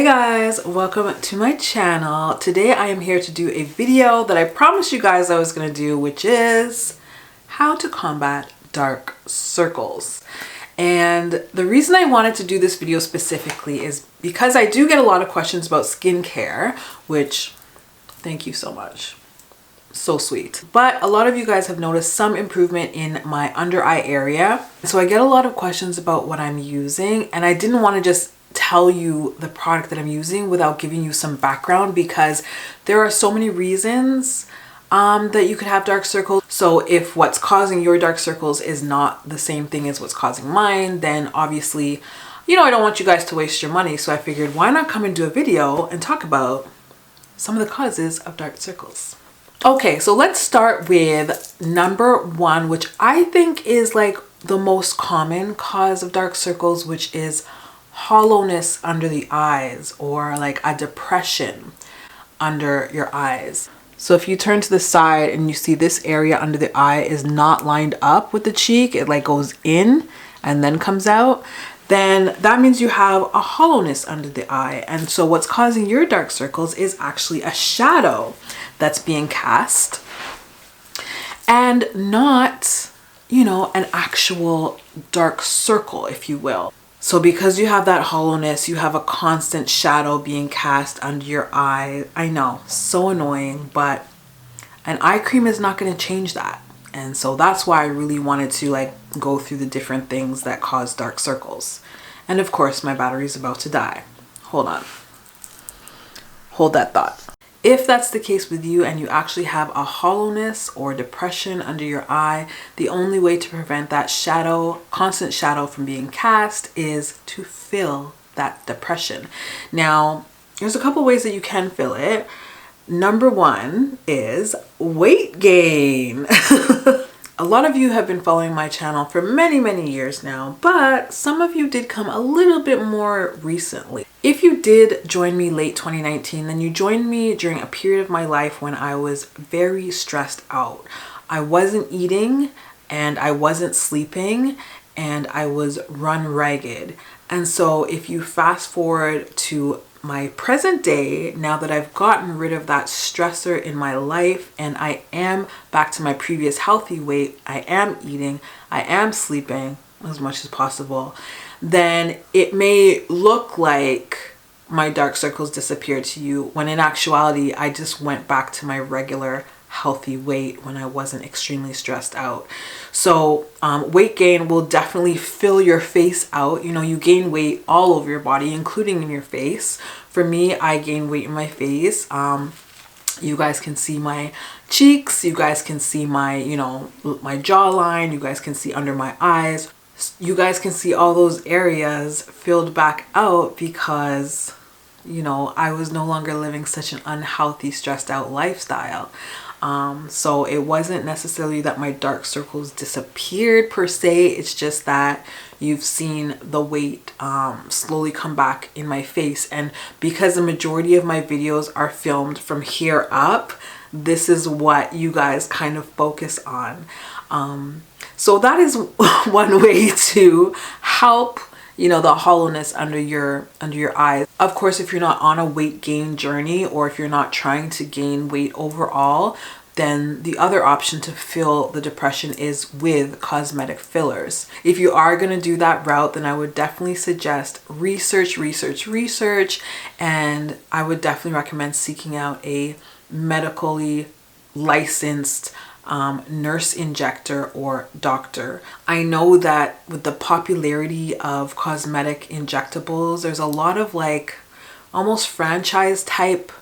Hey guys, welcome to my channel. Today I am here to do a video that I promised you guys I was going to do, which is how to combat dark circles. And the reason I wanted to do this video specifically is because I do get a lot of questions about skincare, which thank you so much. So sweet. But a lot of you guys have noticed some improvement in my under eye area. So I get a lot of questions about what I'm using, and I didn't want to just tell you the product that I'm using without giving you some background, because there are so many reasons that you could have dark circles. So if what's causing your dark circles is not the same thing as what's causing mine, then obviously, you know, I don't want you guys to waste your money. So I figured, why not come and do a video and talk about some of the causes of dark circles. Okay, so let's start with number one, which I think is like the most common cause of dark circles, which is hollowness under the eyes, or like a depression under your eyes. So if you turn to the side and you see this area under the eye is not lined up with the cheek, it like goes in and then comes out, then that means you have a hollowness under the eye. And so what's causing your dark circles is actually a shadow that's being cast, and not, you know, an actual dark circle, if you will. So because you have that hollowness, you have a constant shadow being cast under your eye. I know, so annoying, but an eye cream is not going to change that. And so that's why I really wanted to like go through the different things that cause dark circles. And of course, my battery's about to die. Hold on. Hold that thought. If that's the case with you and you actually have a hollowness or depression under your eye, the only way to prevent that shadow, constant shadow, from being cast is to fill that depression. Now, there's a couple ways that you can fill it. Number one is weight gain. A lot of you have been following my channel for many years now, but some of you did come a little bit more recently. If you did join me late 2019, then you joined me during a period of my life when I was very stressed out. I wasn't eating and I wasn't sleeping and I was run ragged. And so if you fast forward to my present day, now that I've gotten rid of that stressor in my life and I am back to my previous healthy weight, I am eating, I am sleeping as much as possible, then it may look like my dark circles disappeared to you, when in actuality, I just went back to my regular healthy weight when I wasn't extremely stressed out. So weight gain will definitely fill your face out. You know, you gain weight all over your body, including in your face. For me, I gain weight in my face. You guys can see my cheeks. You guys can see my, you know, my jawline. You guys can see under my eyes. You guys can see all those areas filled back out because, you know, I was no longer living such an unhealthy, stressed out lifestyle. So it wasn't necessarily that my dark circles disappeared per se. It's just that you've seen the weight slowly come back in my face. And because the majority of my videos are filmed from here up, this is what you guys kind of focus on. So that is one way to help, you know, the hollowness under your eyes. Of course, if you're not on a weight gain journey, or if you're not trying to gain weight overall, then the other option to fill the depression is with cosmetic fillers. If you are going to do that route, then I would definitely suggest research, and I would definitely recommend seeking out a medically licensed nurse injector or doctor. I know that with the popularity of cosmetic injectables, there's a lot of like almost franchise type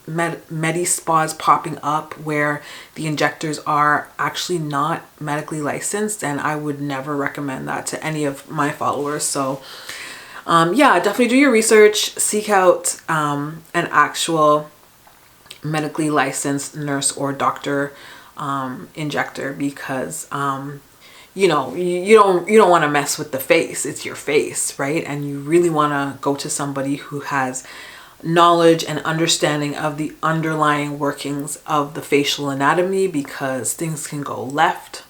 medi spas popping up where the injectors are actually not medically licensed, and I would never recommend that to any of my followers. So yeah, definitely do your research, seek out an actual medically licensed nurse or doctor injector, because you know, you don't want to mess with the face. It's your face, right? And you really want to go to somebody who has knowledge and understanding of the underlying workings of the facial anatomy, because things can go left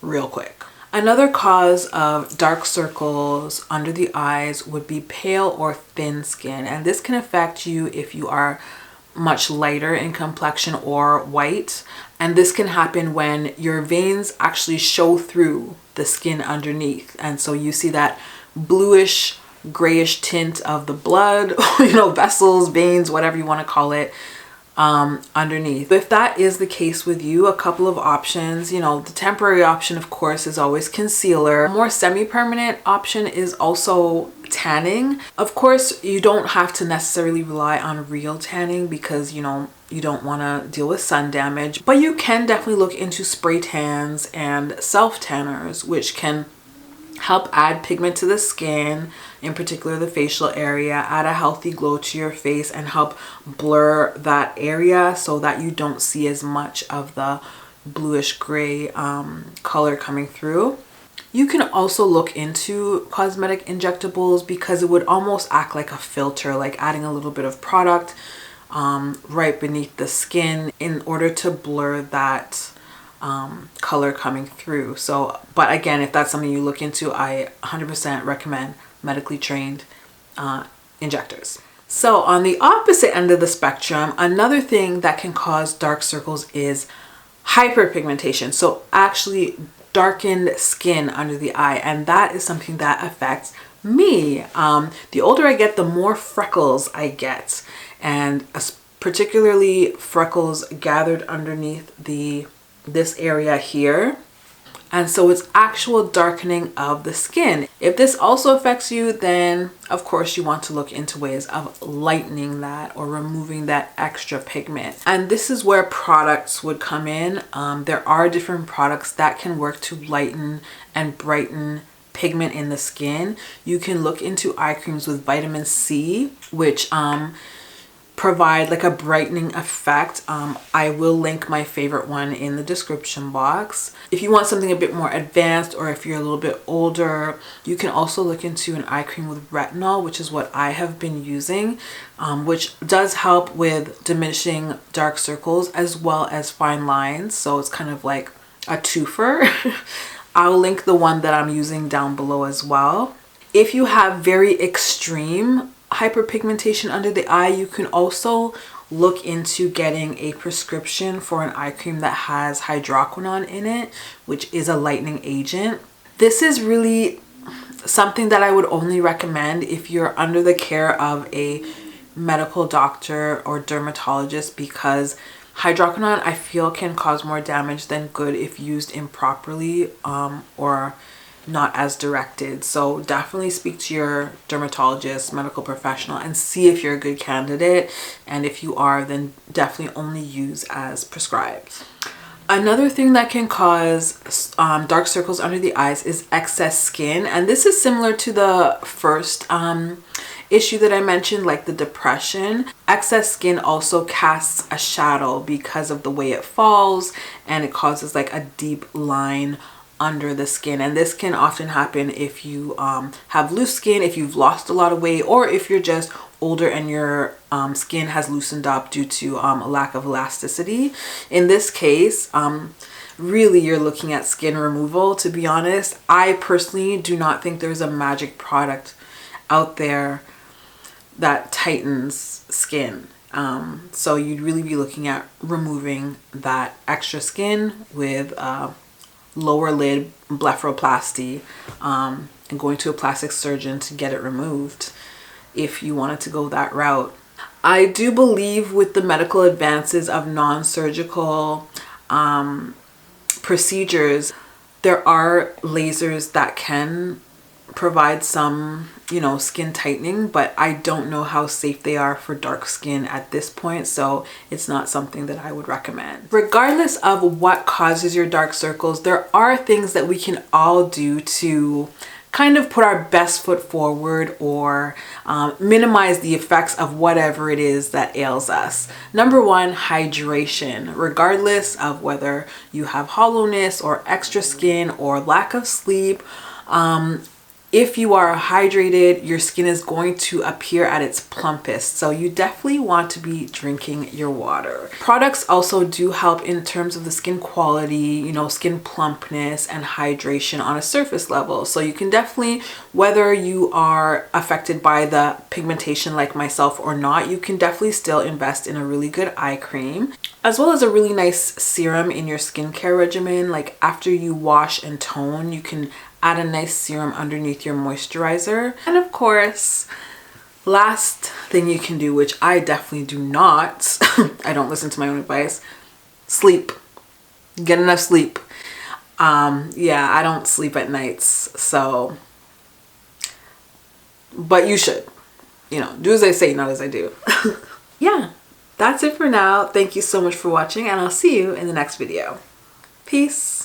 real quick. Another cause of dark circles under the eyes would be pale or thin skin. And this can affect you if you are much lighter in complexion or white. And this can happen when your veins actually show through the skin underneath. And so you see that bluish, grayish tint of the blood, vessels, veins, whatever you want to call it, underneath. If that is the case with you, a couple of options. The temporary option, of course, is always concealer. A more semi-permanent option is also tanning. Of course, you don't have to necessarily rely on real tanning because you don't want to deal with sun damage, but you can definitely look into spray tans and self tanners, which can help add pigment to the skin, in particular the facial area, add a healthy glow to your face, and help blur that area so that you don't see as much of the bluish gray color coming through. You can also look into cosmetic injectables because it would almost act like a filter, like adding a little bit of product right beneath the skin in order to blur that color coming through. So, but again, if that's something you look into, I 100% recommend medically trained injectors. So on the opposite end of the spectrum, another thing that can cause dark circles is hyperpigmentation. So actually darkened skin under the eye, and that is something that affects me. The older I get, the more freckles I get, and particularly freckles gathered underneath this area here. And so it's actual darkening of the skin. If this also affects you, then of course you want to look into ways of lightening that or removing that extra pigment. And this is where products would come in. There are different products that can work to lighten and brighten pigment in the skin. You can look into eye creams with vitamin C, which provide like a brightening effect. I will link my favorite one in the description box. If you want something a bit more advanced, or if you're a little bit older, you can also look into an eye cream with retinol, which is what I have been using, which does help with diminishing dark circles as well as fine lines. So it's kind of like a twofer. I'll link the one that I'm using down below as well. If you have very extreme hyperpigmentation under the eye, you can also look into getting a prescription for an eye cream that has hydroquinone in it, which is a lightening agent. This is really something that I would only recommend if you're under the care of a medical doctor or dermatologist, because hydroquinone I feel can cause more damage than good if used improperly or not as directed. So definitely speak to your dermatologist, medical professional, and see if you're a good candidate. And if you are, then definitely only use as prescribed. Another thing that can cause dark circles under the eyes is excess skin. And this is similar to the first issue that I mentioned, like the depression. Excess skin also casts a shadow because of the way it falls, and it causes like a deep line under the skin. And this can often happen if you have loose skin, if you've lost a lot of weight, or if you're just older and your skin has loosened up due to a lack of elasticity. In this case, really you're looking at skin removal, to be honest. I personally do not think there's a magic product out there that tightens skin. So you'd really be looking at removing that extra skin with lower lid blepharoplasty and going to a plastic surgeon to get it removed if you wanted to go that route. I do believe with the medical advances of non-surgical procedures, there are lasers that can provide some skin tightening, but I don't know how safe they are for dark skin at this point, so it's not something that I would recommend. Regardless of what causes your dark circles, there are things that we can all do to kind of put our best foot forward or minimize the effects of whatever it is that ails us. Number one, hydration. Regardless of whether you have hollowness or extra skin or lack of sleep, if you are hydrated, your skin is going to appear at its plumpest. So you definitely want to be drinking your water. Products also do help in terms of the skin quality, you know, skin plumpness and hydration on a surface level. So you can definitely, whether you are affected by the pigmentation like myself or not, you can definitely still invest in a really good eye cream, as well as a really nice serum in your skincare regimen. Like after you wash and tone, you can add a nice serum underneath your moisturizer. And of course, last thing you can do, which I definitely do not, I don't listen to my own advice, sleep. Get enough sleep. Yeah, I don't sleep at nights, so, but you should, you know, do as I say, not as I do. Yeah, that's it for now. Thank you so much for watching, and I'll see you in the next video. Peace.